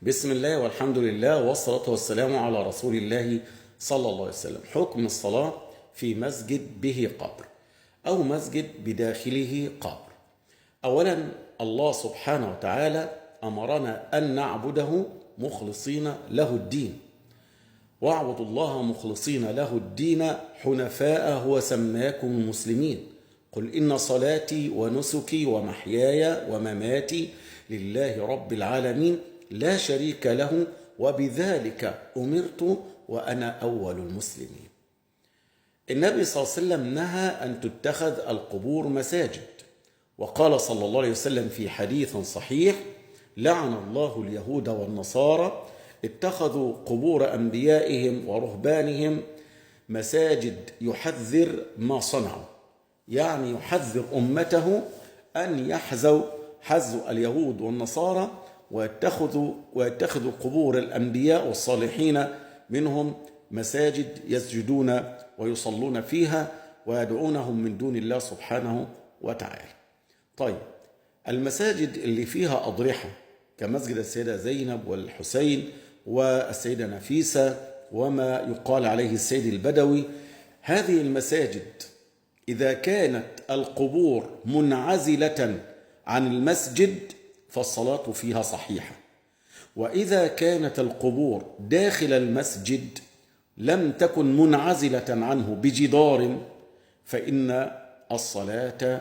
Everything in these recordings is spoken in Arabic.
بسم الله والحمد لله والصلاة والسلام على رسول الله صلى الله عليه وسلم. حكم الصلاة في مسجد به قبر أو مسجد بداخله قبر. أولا، الله سبحانه وتعالى أمرنا أن نعبده مخلصين له الدين، واعبدوا الله مخلصين له الدين حنفاء هو سماكم المسلمين، قل إن صلاتي ونسكي ومحياي ومماتي لله رب العالمين لا شريك له وبذلك أمرت وأنا أول المسلمين. النبي صلى الله عليه وسلم نهى أن تتخذ القبور مساجد، وقال صلى الله عليه وسلم في حديث صحيح: لعن الله اليهود والنصارى اتخذوا قبور أنبيائهم ورهبانهم مساجد، يحذر ما صنعوا، يعني يحذر أمته أن يحذوا اليهود والنصارى ويتخذوا قبور الأنبياء والصالحين منهم مساجد يسجدون ويصلون فيها ويدعونهم من دون الله سبحانه وتعالى. طيب، المساجد اللي فيها أضرحة كمسجد السيدة زينب والحسين والسيدة نفيسة وما يقال عليه السيد البدوي، هذه المساجد إذا كانت القبور منعزلة عن المسجد فالصلاة فيها صحيحة، وإذا كانت القبور داخل المسجد لم تكن منعزلة عنه بجدار فإن الصلاة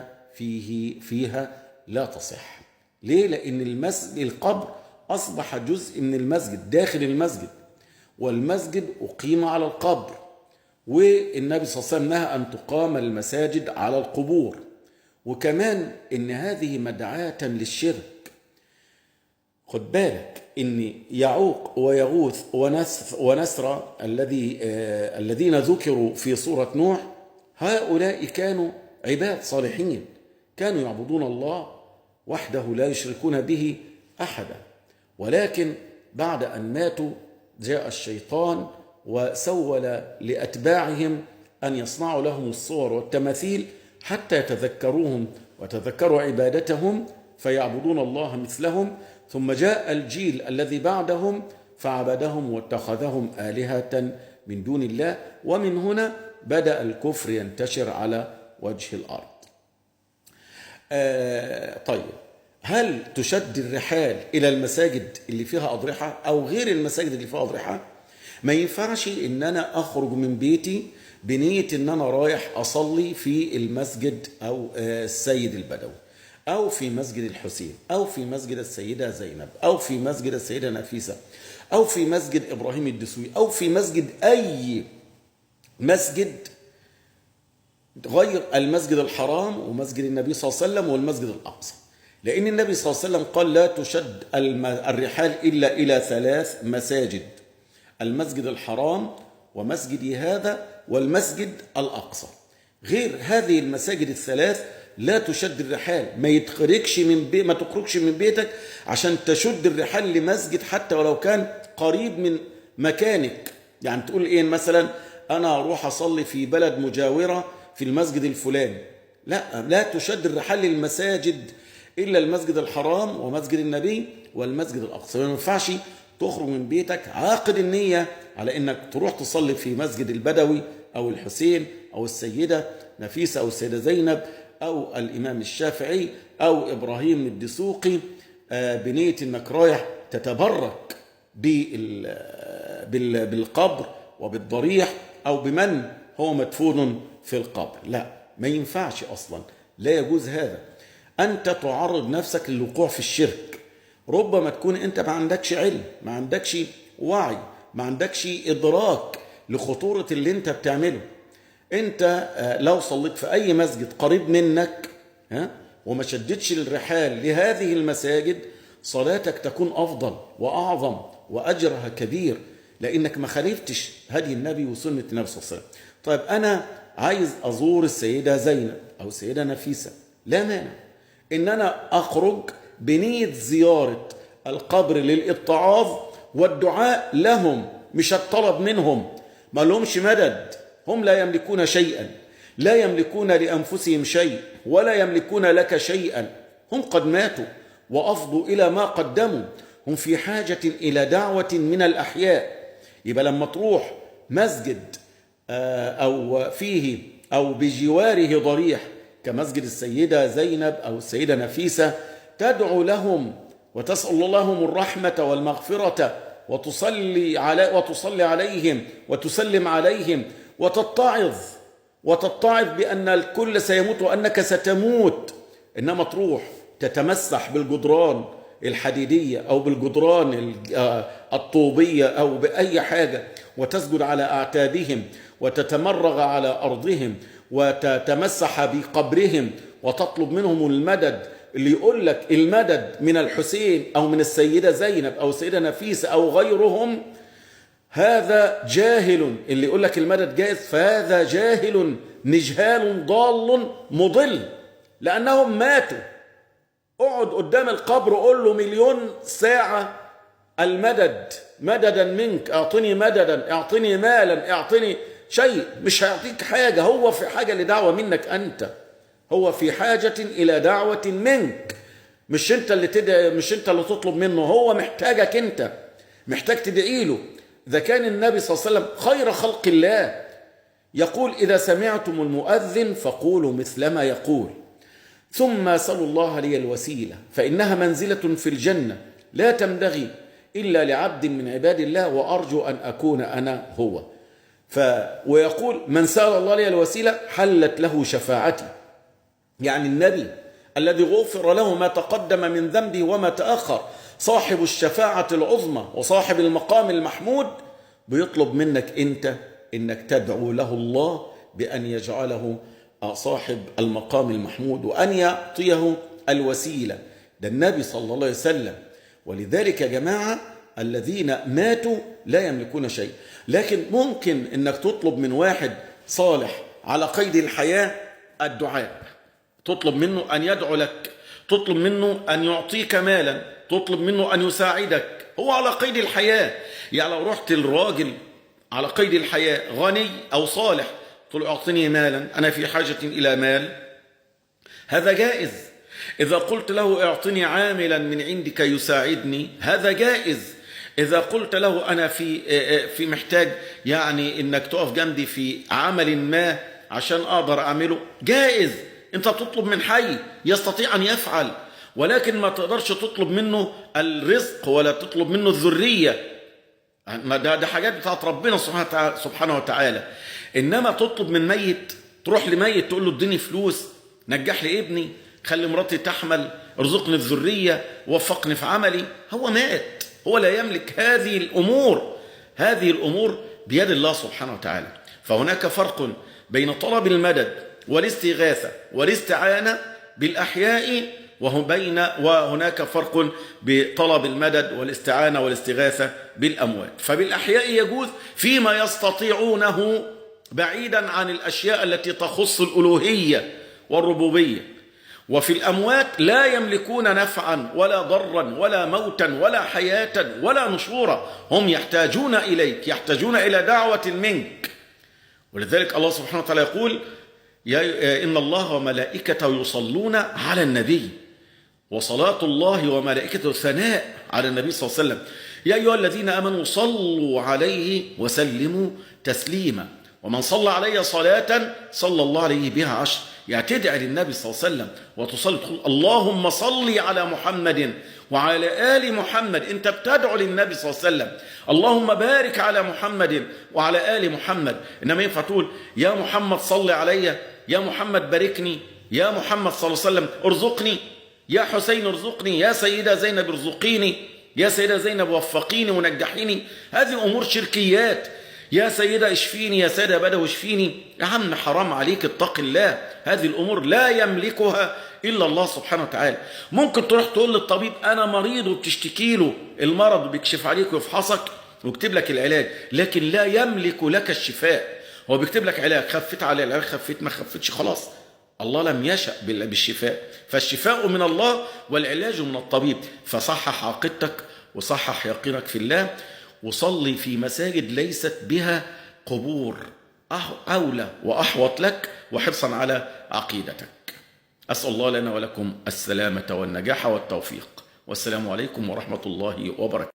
فيها لا تصح. ليه؟ لأن القبر أصبح جزء من المسجد داخل المسجد، والمسجد أقيم على القبر، والنبي صلى الله عليه وسلم نهى أن تقام المساجد على القبور، وكمان إن هذه مدعاة للشرك. خد بالك إن يعوق ويغوث ونسر الذين ذكروا في سورة نوح، هؤلاء كانوا عباد صالحين، كانوا يعبدون الله وحده لا يشركون به أحدا، ولكن بعد أن ماتوا جاء الشيطان وسول لأتباعهم أن يصنعوا لهم الصور والتماثيل حتى يتذكروهم وتذكروا عبادتهم فيعبدون الله مثلهم، ثم جاء الجيل الذي بعدهم فعبدهم واتخذهم آلهة من دون الله، ومن هنا بدأ الكفر ينتشر على وجه الأرض. طيب، هل تشد الرحال إلى المساجد اللي فيها أضرحة أو غير المساجد اللي فيها أضرحة؟ ما ينفعش إن أنا أخرج من بيتي بنية إن أنا رايح أصلي في المسجد أو السيد البدوي أو في مسجد الحسين أو في مسجد السيدة زينب أو في مسجد السيدة نفيسة أو في مسجد إبراهيم الدسوقي أو في مسجد أي مسجد غير المسجد الحرام ومسجد النبي صلى الله عليه وسلم والمسجد الأقصى، لأن النبي صلى الله عليه وسلم قال: لا تشد الرحال إلا إلى 3 مساجد: المسجد الحرام ومسجدي هذا والمسجد الأقصى. غير هذه المساجد ال3 لا تشد الرحال، ما تخرجش من بيتك عشان تشد الرحال لمسجد حتى ولو كان قريب من مكانك. يعني تقول إيه مثلا: أنا أروح أصلي في بلد مجاورة في المسجد الفلاني، لا تشد الرحال للمساجد إلا المسجد الحرام ومسجد النبي والمسجد الأقصى. ما ينفعش تخرج من بيتك عاقد النية على إنك تروح تصلي في مسجد البدوي أو الحسين أو السيدة نفيسة أو السيدة زينب أو الإمام الشافعي أو إبراهيم الدسوقي بنية إنك رايح تتبرك بالقبر وبالضريح أو بمن هو مدفون في القبر. لا، ما ينفعش أصلا، لا يجوز هذا. أنت تعرض نفسك للوقوع في الشرك. ربما تكون أنت ما عندكش علم، ما عندكش وعي، ما عندكش إدراك لخطورة اللي أنت بتعمله. أنت لو صليت في أي مسجد قريب منك وما شدتش الرحال لهذه المساجد، صلاتك تكون أفضل وأعظم وأجرها كبير، لأنك ما خالفتش هدي النبي وسنة النبي صلى الله عليه وسلم. طيب، أنا عايز أزور السيدة زينب أو السيدة نفيسة، لا مانع إن أنا أخرج بنية زيارة القبر للاتعاظ والدعاء لهم، مش الطلب منهم. ما لهمش مدد، هم لا يملكون شيئا، لا يملكون لأنفسهم شيء ولا يملكون لك شيئا، هم قد ماتوا وأفضوا إلى ما قدموا، هم في حاجة إلى دعوة من الأحياء. يبقى لما تروح مسجد أو فيه أو بجواره ضريح كمسجد السيدة زينب أو السيدة نفيسة، تدعو لهم وتسأل لهم الرحمة والمغفرة وتصلي عليهم وتسلم عليهم وتتعظ بأن الكل سيموت وأنك ستموت. إنما تروح تتمسح بالجدران الحديدية أو بالجدران الطوبية أو بأي حاجة وتسجد على أعتابهم وتتمرغ على أرضهم وتتمسح بقبرهم وتطلب منهم المدد. اللي يقول لك المدد من الحسين أو من السيدة زينب أو السيدة نفيسة أو غيرهم، هذا جاهل. اللي يقول لك المدد جائز فهذا جاهل نجهال ضال مضل، لأنهم ماتوا. اقعد قدام القبر وقول له مليون ساعة المدد، مددا منك، اعطني مددا، اعطني مالا، اعطني شيء، مش هيعطيك حاجة. هو في حاجة لدعوة منك أنت، هو في حاجة إلى دعوة منك، مش أنت اللي تدعي، مش أنت اللي تطلب منه، هو محتاجك أنت، محتاج تدعي له. إذا كان النبي صلى الله عليه وسلم خير خلق الله يقول إذا سمعتم المؤذن فقولوا مثل ما يقول، ثم سلوا الله لي الوسيلة فإنها منزلة في الجنة لا تنبغي إلا لعبد من عباد الله وأرجو أن أكون أنا هو. ويقول من سأل الله لي الوسيلة حلت له شفاعتي، يعني النبي الذي غفر له ما تقدم من ذنبه وما تأخر، صاحب الشفاعة العظمى وصاحب المقام المحمود، بيطلب منك أنت إنك تدعو له الله بأن يجعله صاحب المقام المحمود وأن يعطيه الوسيلة. ده النبي صلى الله عليه وسلم. ولذلك يا جماعة الذين ماتوا لا يملكون شيء، لكن ممكن إنك تطلب من واحد صالح على قيد الحياة الدعاء، تطلب منه أن يدعو لك، تطلب منه أن يعطيك مالا، تطلب منه أن يساعدك، هو على قيد الحياة. يعني لو رحت الراجل على قيد الحياة غني أو صالح قلت له أعطني مالا، أنا في حاجة إلى مال، هذا جائز. إذا قلت له أعطني عاملا من عندك يساعدني، هذا جائز. إذا قلت له أنا في محتاج يعني إنك تقف جنبي في عمل ما عشان أقدر أعمله، جائز. أنت تطلب من حي يستطيع أن يفعل، ولكن ما تقدرش تطلب منه الرزق ولا تطلب منه الذرية، ده حاجات بتاعت ربنا سبحانه وتعالى. إنما تطلب من ميت، تروح لميت تقول له اديني فلوس، نجح لي ابني، خلي مراتي تحمل، ارزقني الذرية، وفقني في عملي، هو مات، هو لا يملك هذه الأمور. هذه الأمور بيد الله سبحانه وتعالى. فهناك فرق بين طلب المدد والاستغاثة والاستعانة بالأحياء، وهناك فرق بطلب المدد والاستعانة والاستغاثة بالأموات. فبالأحياء يجوز فيما يستطيعونه بعيدا عن الأشياء التي تخص الألوهية والربوبية، وفي الأموات لا يملكون نفعا ولا ضرا ولا موتا ولا حياة ولا نشورا، هم يحتاجون إليك، يحتاجون إلى دعوة منك. ولذلك الله سبحانه وتعالى يقول إن الله وملائكته يصلون على النبي، وصلاة الله وملائكته ثناء على النبي صلى الله عليه وسلم، يا أيها الذين آمنوا صلوا عليه وسلموا تسليما، ومن صلى علي صلاة صلى الله عليه بها 10. يعني تدعي للنبي صلى الله عليه وسلم وتصلي تقول اللهم صل على محمد وعلى آل محمد، انت بتدعو للنبي صلى الله عليه وسلم، اللهم بارك على محمد وعلى آل محمد. انما ينفع تقول يا محمد صل علي، يا محمد باركني، يا محمد صلى الله عليه وسلم ارزقني، يا حسين ارزقني، يا سيدة زينب ارزقيني، يا سيدة زينب وفقيني ونجحيني. هذه أمور شركيات. يا سيدة اشفيني، يا سيدة بدوي اشفيني، يا عم حرام عليك، اتق الله. هذه الأمور لا يملكها إلا الله سبحانه وتعالى. ممكن تروح تقول للطبيب أنا مريض وبتشتكي له المرض وبيكشف عليك ويفحصك ويكتب لك العلاج، لكن لا يملك لك الشفاء. هو بيكتب لك علاج، خفيت على العلاج، خفيت ما خفتش خلاص، الله لم يشأ بالشفاء. فالشفاء من الله والعلاج من الطبيب. فصحح عقيدتك وصحح يقينك في الله، وصلي في مساجد ليست بها قبور، أولى وأحوط لك وحرصا على عقيدتك. أسأل الله لنا ولكم السلامة والنجاح والتوفيق. والسلام عليكم ورحمة الله وبركاته.